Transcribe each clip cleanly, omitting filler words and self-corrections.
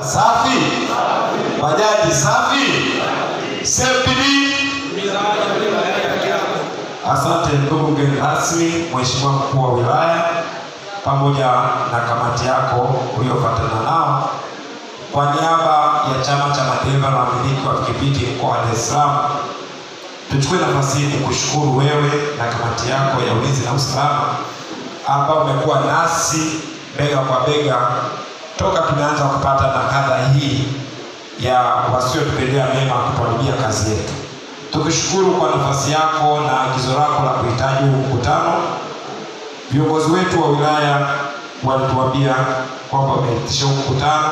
Safi. Bajaji safi. Sepidi. Asante ndugu mgeni rasmi, Mheshimiwa Mkuu wa Wilaya pamoja na kamati yako uliofuatana nao. Kwa niaba ya Chama cha Madereva na Wamiliki wa Pikipiki mkoa wa Dar es Salaam, tuchukue nafasi hii kukushukuru wewe na kamati yako ya ulinzi na usalama ambao umekuwa nasi bega kwa bega toka tumeanza kupata nakala hii ya wasiotupendea mema kutuharibia kazi yetu. Tukishukuru kwa nafasi yako na agizo lako la kuhitaji mkutano. Viongozi wetu wa wilaya walituambia kwamba umeitisha mkutano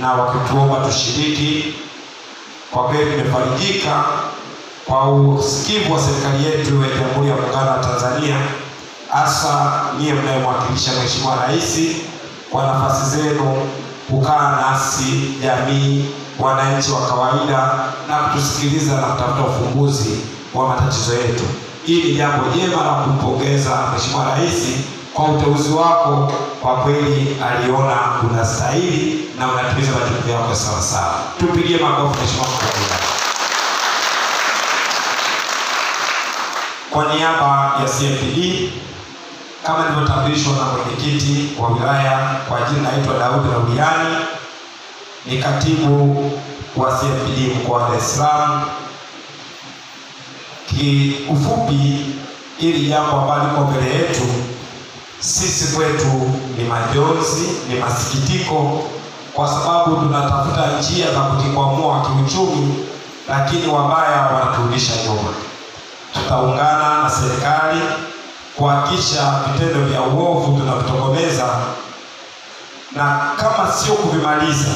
na wakituomba tushiriki. Kwa kweli tumefarijika kwa usikivu wa serikali yetu ya Jamhuri ya Muungano wa Tanzania, hasa niye mnayemwakilisha Mheshimiwa Rais, kwa nafasi zenu kukaa nasi jamii, wananchi wa kawaida, na kutusikiliza na kutafuta ufumbuzi wa matatizo yetu. Hili jambo jema la kumpongeza Mheshimiwa Rais kwa uteuzi wako. Kwa kweli aliona unastahili na unatimiza majukumu yako sawa sawa. Tupigie makofi Mheshimiwa Mkuu. Kwa niaba ya CMPD, kama nilivyotambulishwa na mwenyekiti wa wilaya, kwa jina naitwa Daudi Raudiani, ni katibu wa CMPD mkoa wa Dar es Salaam. Kiufupi, ili jambo ambalo liko mbele yetu sisi kwetu ni majonzi, ni masikitiko, kwa sababu tunatafuta njia za kujikwamua kiuchumi, lakini wabaya wanaturudisha nyuma. Tutaungana na serikali kuhakikisha vitendo vya uovu tunavitokomeza, na kama sio kuvimaliza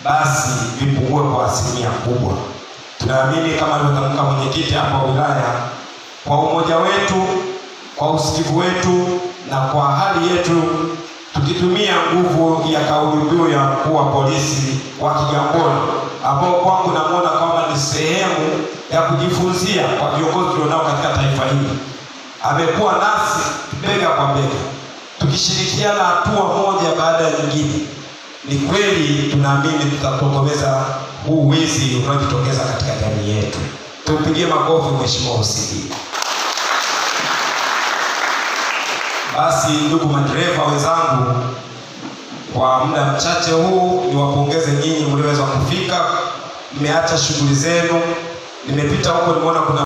basi vipungue kwa asilimia kubwa. Tunaamini kama alivyotamka mwenyekiti hapa wilaya, kwa umoja wetu, kwa usikivu wetu na kwa hali yetu, tukitumia nguvu ya kauli mbiu ya mkuu wa polisi wa Kigamboni, ambao kwangu namuona kama ni sehemu ya kujifunzia kwa viongozi tulionao katika taifa hili. Amekuwa nasi bega kwa bega, tukishirikiana hatua moja baada ya nyingine, ni kweli tunaamini tutatokomeza huu wizi unaojitokeza katika jamii yetu. Tumpigie makofi Mheshimiwa Usidi. Basi ndugu madereva wenzangu, kwa muda mchache huu niwapongeze nyinyi mlioweza kufika. Mmeacha shughuli zenu, nimepita huko nimeona kuna